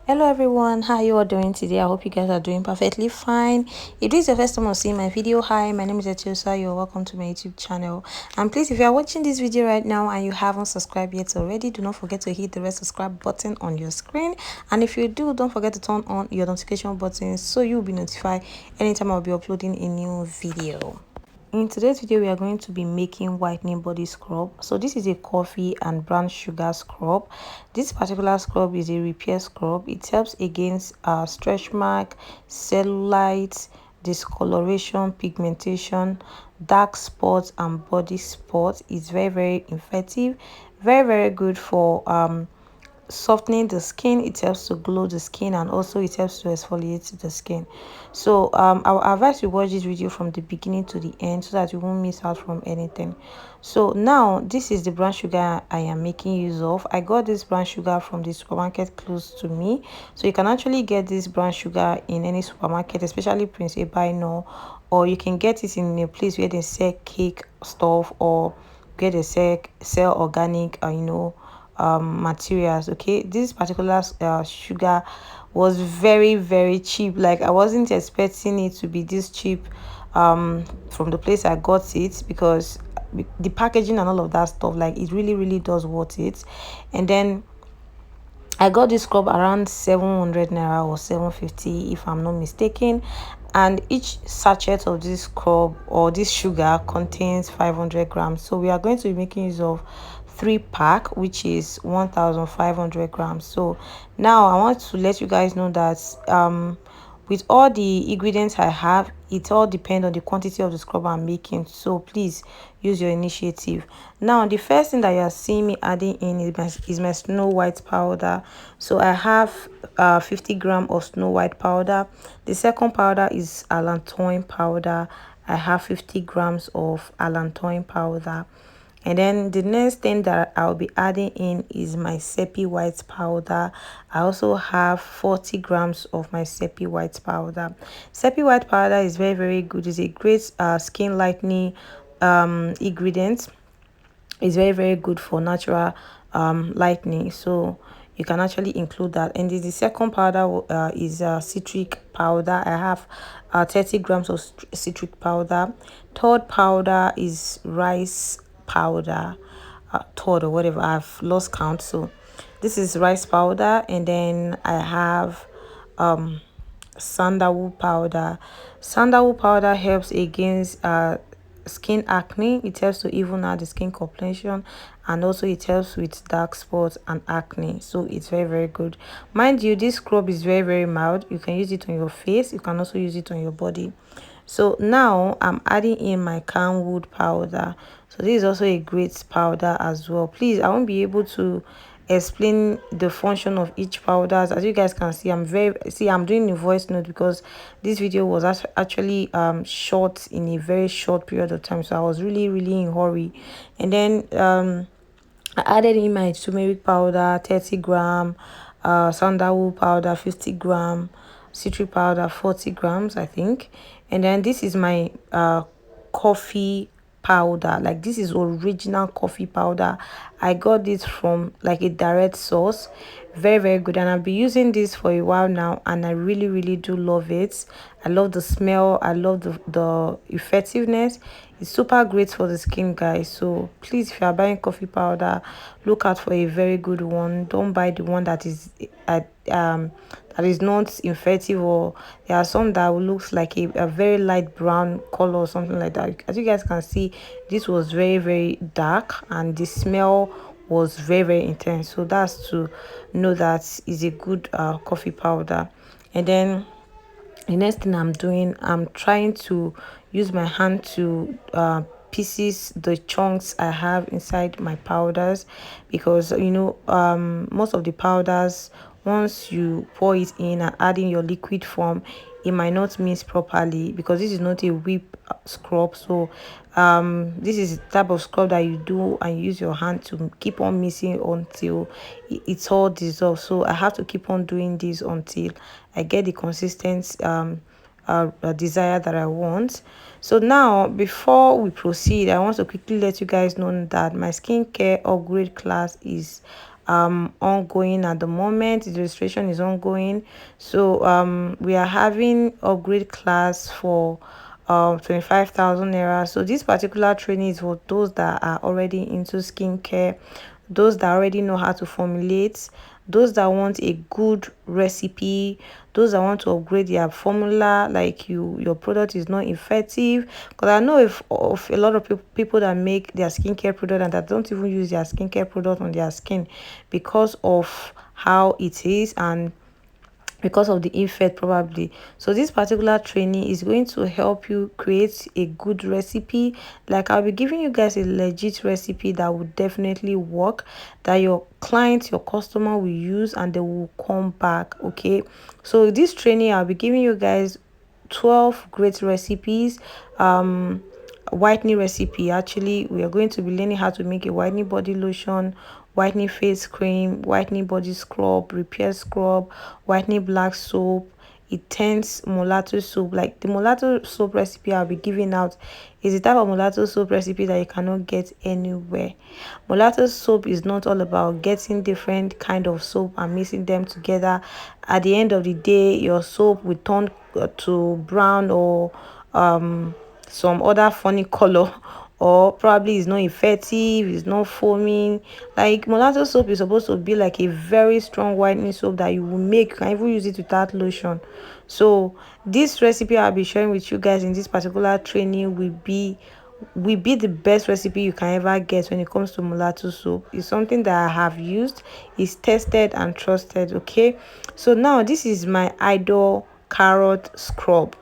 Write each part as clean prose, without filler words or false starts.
Hello everyone, how you all doing today? I hope you guys are doing perfectly fine. If this is your first time of seeing my video, hi, my name is Etiosa. You're welcome to my YouTube channel. And please, if you are watching this video right now and you haven't subscribed yet already, do not forget to hit the red subscribe button on your screen. And if you do, don't forget to turn on your notification button so you'll be notified anytime I'll be uploading a new video. In today's video, we are going to be making whitening body scrub. So this is a coffee and brown sugar scrub. This particular scrub is a repair scrub. It helps against stretch mark, cellulite, discoloration, pigmentation, dark spots and body spots. It's very effective, very good for softening the skin. It helps to glow the skin, and also it helps to exfoliate the skin. So I will advise you watch this video from the beginning to the end so that you won't miss out from anything. So now this is the brown sugar I am making use of. I got this brown sugar from the supermarket close to me, so you can actually get this brown sugar in any supermarket, especially Prince Ebino, or you can get it in a place where they sell cake stuff, or get a sell organic materials. Okay, this particular sugar was very cheap. Like, I wasn't expecting it to be this cheap from the place I got it, because the packaging and all of that stuff, like, it really does worth it. And then I got this scrub around 700 naira or 750 if I'm not mistaken, and each sachet of this scrub or this sugar contains 500 grams. So we are going to be making use of 3 pack, which is 1500 grams. So now I want to let you guys know that with all the ingredients I have, it all depends on the quantity of the scrub I'm making. So please use your initiative. Now the first thing that you are seeing me adding in is my snow white powder. So I have 50 grams of snow white powder. The second powder is allantoin powder. I have 50 grams of allantoin powder. And then the next thing that I'll be adding in is my sepia white powder. I also have 40 grams of my sepia white powder. Sepia white powder is very good. It's a great skin lightening ingredient. It's very good for natural lightening, so you can actually include that. And the second powder is citric powder. I have 30 grams of citric powder. Third powder is rice powder, third or whatever, I've lost count. So this is rice powder. And then I have sandalwood powder. Sandalwood powder helps against skin acne. It helps to even out the skin complexion, and also it helps with dark spots and acne. So it's very good. Mind you, this scrub is very mild. You can use it on your face, you can also use it on your body. So now I'm adding in my camwood powder. So this is also a great powder as well. Please, I won't be able to explain the function of each powders. As you guys can see, I'm doing a voice note because this video was actually short in a very short period of time, so I was really in hurry. And then I added in my turmeric powder 30 gram, sandalwood powder 50 gram, citric powder 40 grams, I think. And then this is my coffee powder. Like, this is original coffee powder. I got this from like a direct source. Very good, and I've been using this for a while now, and I really do love it. I love the smell, I love the effectiveness. It's super great for the skin, guys. So please, if you are buying coffee powder, look out for a very good one. Don't buy the one that is that is not effective, or there are some that looks like a very light brown color or something like that. As you guys can see, this was very dark, and the smell was very intense. So that's to know that is a good coffee powder. And then the next thing I'm doing, I'm trying to use my hand to pieces the chunks I have inside my powders, because most of the powders, once you pour it in and add in your liquid form, it might not mix properly, because this is not a whip scrub. So this is the type of scrub that you do and you use your hand to keep on mixing until it's all dissolved. So I have to keep on doing this until I get the consistent desire that I want. So now, before we proceed, I want to quickly let you guys know that my skincare upgrade class is ongoing at the moment. The registration is ongoing. So we are having upgrade class for 25,000 naira. So this particular training is for those that are already into skincare, those that already know how to formulate, those that want a good recipe, those that want to upgrade their formula, like your product is not effective. Because I know if of a lot of people that make their skincare product and that don't even use their skincare product on their skin because of how it is and because of the effect probably. So this particular training is going to help you create a good recipe. Like I'll be giving you guys a legit recipe that would definitely work, that your client, your customer will use and they will come back. Okay, so this training I'll be giving you guys 12 great recipes. Whitening recipe. Actually, we are going to be learning how to make a whitening body lotion, whitening face cream, whitening body scrub, repair scrub, whitening black soap, intense mulatto soap. Like the mulatto soap recipe I'll be giving out is the type of mulatto soap recipe that you cannot get anywhere. Mulatto soap is not all about getting different kind of soap and mixing them together. At the end of the day, your soap will turn to brown or some other funny color, or probably it's not effective, it's not foaming. Like mulatto soap is supposed to be like a very strong whitening soap that you will make, you can even use it without lotion. So this recipe I'll be sharing with you guys in this particular training will be the best recipe you can ever get when it comes to mulatto soap. It's something that I have used, is tested and trusted. Okay, so now this is my idol carrot scrub.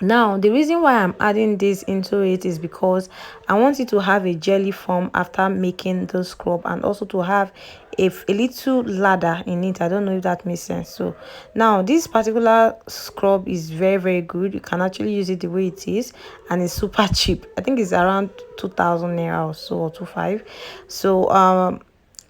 Now, the reason why I'm adding this into it is because I want it to have a jelly form after making the scrub, and also to have a little ladder in it. I don't know if that makes sense. So now this particular scrub is very, very good. You can actually use it the way it is, and it's super cheap. I think it's around 2,000 naira or so, or 25. So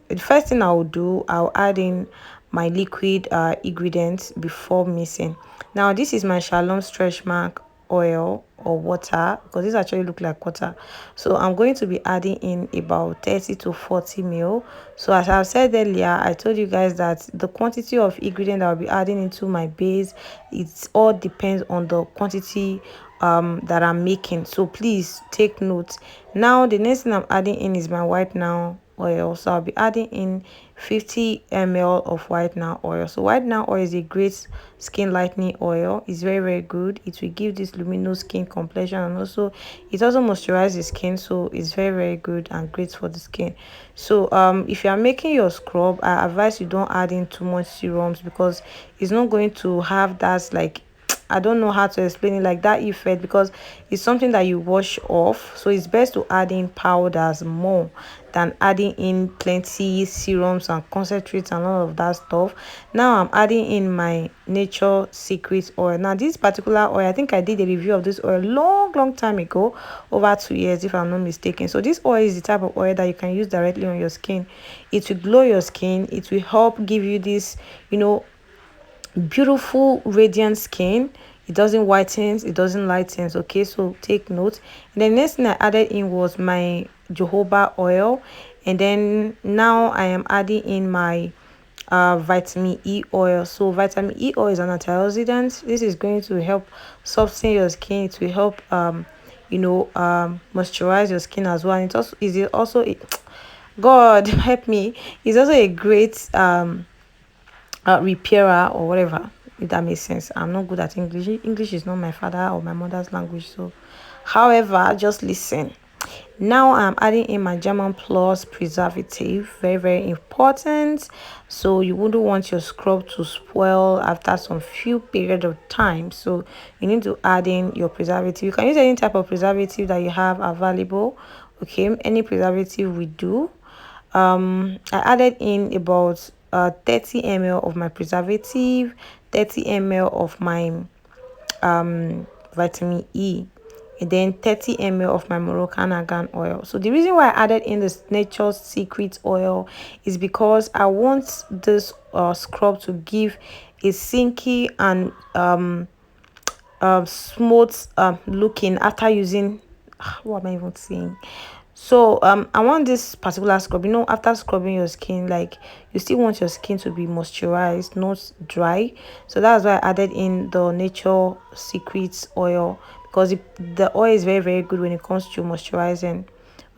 the first thing I will do, I'll add in my liquid ingredients before mixing. Now this is my Shalom stretch mark oil or water, because this actually look like water. So I'm going to be adding in about 30 to 40 ml. So as I've said earlier, I told you guys that the quantity of ingredient I'll be adding into my base, it all depends on the quantity that I'm making. So please take note. Now the next thing I'm adding in is my white now oil. So I'll be adding in 50 ml of white now oil. So white now oil is a great skin lightening oil. It's very, very good. It will give this luminous skin complexion, and also it also moisturizes the skin. So it's very, very good and great for the skin. So if you are making your scrub, I advise you don't add in too much serums, because it's not going to have that, like, I don't know how to explain it, like that effect, because it's something that you wash off. So it's best to add in powders more than adding in plenty serums and concentrates and all of that stuff. Now I'm adding in my nature secret oil. Now this particular oil, I think I did a review of this oil long time ago, over 2 years if I'm not mistaken. So this oil is the type of oil that you can use directly on your skin. It will glow your skin, it will help give you this, beautiful radiant skin. It doesn't whiten, it doesn't lighten. Okay, so take note. And then next thing I added in was my jojoba oil, and then now I am adding in my vitamin E oil. So vitamin E oil is an antioxidant. This is going to help soften your skin. It will help moisturize your skin as well. And it also God help me, it's also a great repairer or whatever, if that makes sense. I'm not good at English is not my father or my mother's language. So however, just listen. Now I'm adding in my German Plus preservative, very, very important. So you wouldn't want your scrub to spoil after some few period of time. So you need to add in your preservative. You can use any type of preservative that you have available. Okay, any preservative we do. I added in about 30 ml of my preservative, 30 ml of my vitamin E, and then 30 ml of my Moroccan argan oil. So the reason why I added in this nature's secret oil is because I want this scrub to give a silky and smooth looking after using what am I even saying, So I want this particular scrub. After scrubbing your skin, like you still want your skin to be moisturized, not dry. So that's why I added in the Nature Secrets oil, because the oil is very very good when it comes to moisturizing.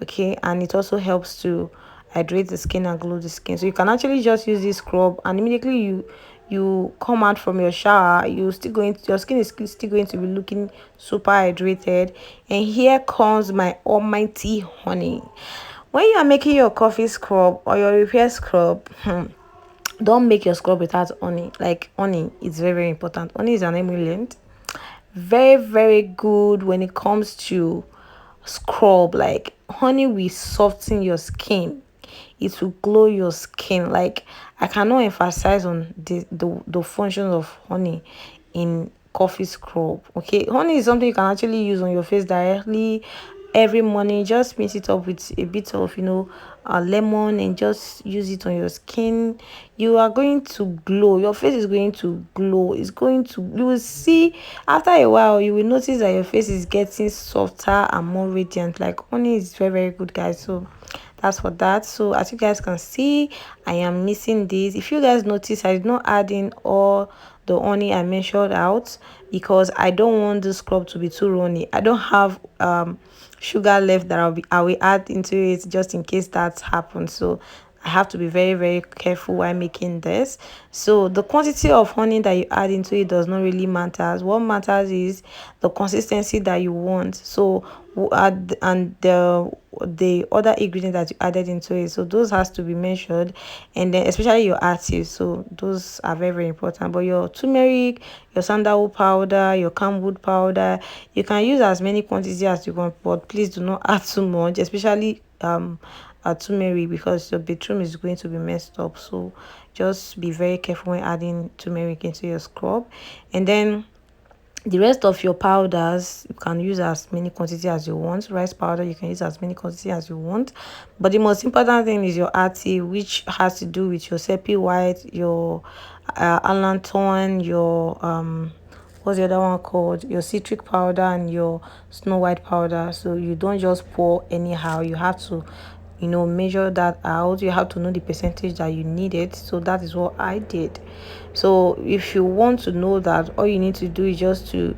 Okay, and it also helps to hydrate the skin and glow the skin. So you can actually just use this scrub, and immediately you come out from your shower, your skin is still going to be looking super hydrated. And here comes my almighty honey. When you are making your coffee scrub or your repair scrub, don't make your scrub without honey. Like, honey is very very important. Honey is an emollient, very very good when it comes to scrub. Like, honey will soften your skin, it will glow your skin. Like, I cannot emphasize on the functions of honey in coffee scrub. Okay, honey is something you can actually use on your face directly every morning. Just mix it up with a bit of lemon, and just use it on your skin. You are going to glow, your face is going to glow. You will see, after a while you will notice that your face is getting softer and more radiant. Like, honey is very very good, guys. So that's for that. So as you guys can see, I am missing this. If you guys notice, I did not add in all the honey I mentioned out, because I don't want the scrub to be too runny. I don't have sugar left that I will add into it, just in case that happens. So I have to be very very careful while making this. So the quantity of honey that you add into it does not really matter. What matters is the consistency that you want. So add, and the other ingredient that you added into it, so those has to be measured. And then especially your actives, so those are very very important. But your turmeric, your sandalwood powder, your camwood powder, you can use as many quantity as you want, but please do not add too much, especially turmeric, because your bathroom is going to be messed up. So just be very careful when adding turmeric into your scrub. And then the rest of your powders, you can use as many quantity as you want. Rice powder, you can use as many quantity as you want. But the most important thing is your active, which has to do with your sepia white, your allantoin, your what's the other one called, your citric powder, and your snow white powder. So you don't just pour anyhow. You have to measure that out. You have to know the percentage that you needed. So that is what I did. So if you want to know that, all you need to do is just to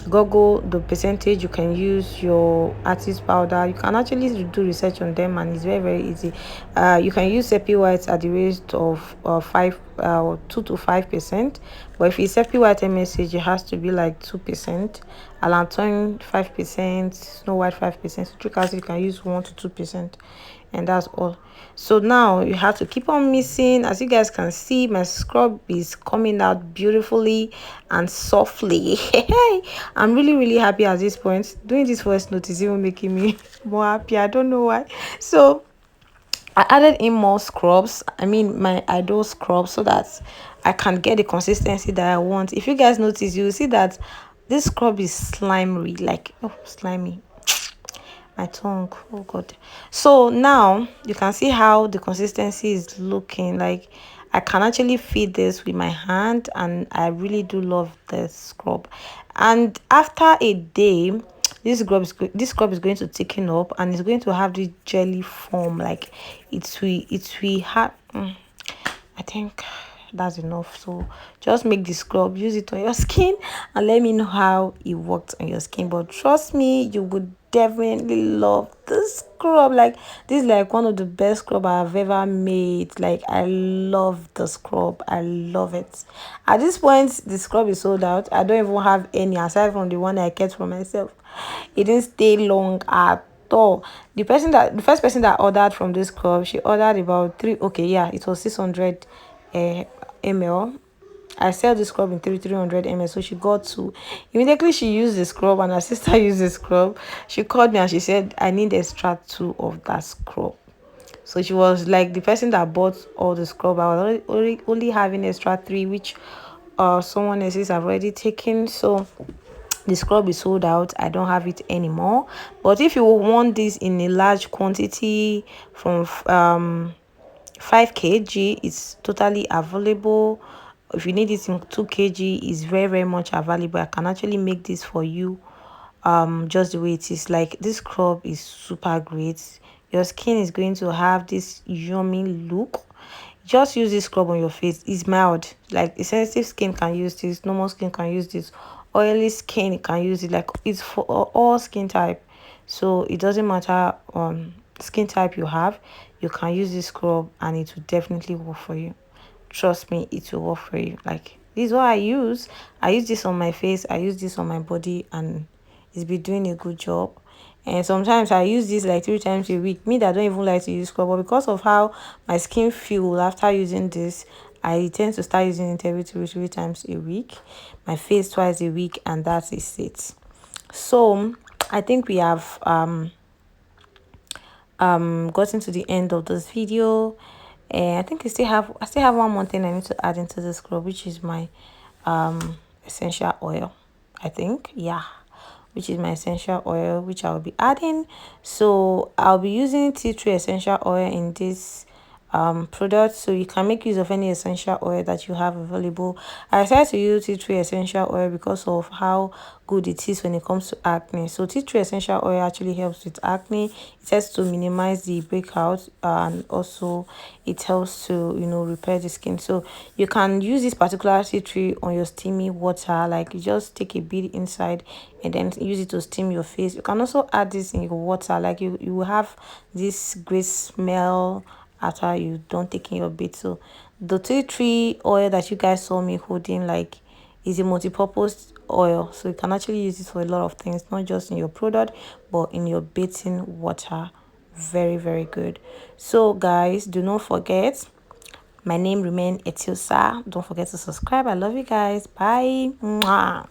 Google the percentage. You can use your artist powder. You can actually do research on them, and it's very very easy. You can use sepia white at the rate of 2 to 5%. But if it's sepia white msg, it has to be like 2%, allantoin 5%, snow white 5%, citric acid you can use 1 to 2%, and that's all. So now you have to keep on mixing. As you guys can see, my scrub is coming out beautifully and softly. I'm really really happy at this point. Doing this voice note is even making me more happy. I don't know why. So I added in more scrubs, I mean my idol scrub, so that I can get the consistency that I want. If you guys notice, you will see that this scrub is slimy, like, oh, slimy, my tongue, oh god. So now you can see how the consistency is looking. Like, I can actually feed this with my hand, and I really do love this scrub. And after a day, this scrub is going to thicken up, and it's going to have this jelly form. Like, it will have I think that's enough. So just make the scrub, use it on your skin, and let me know how it worked on your skin. But trust me, you would definitely love this scrub. Like, this is like one of the best scrub I've ever made. Like, I love the scrub, I love it. At this point, the scrub is sold out. I don't even have any aside from the one I kept for myself. It didn't stay long at all. The first person that ordered from this scrub, she ordered about three. Okay, yeah, it was 600 ml. I sell the scrub in 300 ml, so she got two. Immediately she used the scrub, and her sister used the scrub. She called me and she said, I need extra two of that scrub. So she was like the person that bought all the scrub. I was only having extra three, which someone else's have already taken. So the scrub is sold out. I don't have it anymore. But if you want this in a large quantity, from 5 kg, it's totally available. If you need it in 2 kg, it's very very much available. I can actually make this for you just the way it is. Like, this scrub is super great. Your skin is going to have this yummy look. Just use this scrub on your face. It's mild. Like, a sensitive skin can use this, normal skin can use this, oily skin can use it. Like, it's for all skin type. So it doesn't matter skin type you have, you can use this scrub and it will definitely work for you. Trust me, it will work for you. Like, this is what I use this on my face, I use this on my body, and it's been doing a good job. And sometimes I use this like 3 times a week. Me that don't even like to use scrub, but because of how my skin feel after using this, I tend to start using it every 3 times a week, my face twice a week, and that is it. So I think we have gotten to the end of this video, and I think I still have one more thing I need to add into the scrub, which is my essential oil. I think, yeah, which is my essential oil, which I'll be adding. So I'll be using tea tree essential oil in this product, so you can make use of any essential oil that you have available. I decided to use tea tree essential oil because of how good it is when it comes to acne. So tea tree essential oil actually helps with acne. It helps to minimize the breakout, and also it helps to, repair the skin. So you can use this particular tea tree on your steamy water. Like, you just take a bit inside and then use it to steam your face. You can also add this in your water. Like, you will have this great smell after you don't take in your bit. So the tea tree oil that you guys saw me holding, like, is a multi-purpose oil, so you can actually use it for a lot of things, not just in your product but in your bathing water. Very, very good. So guys, do not forget, my name remain Etiosa. Don't forget to subscribe. I love you guys. Bye. Mwah.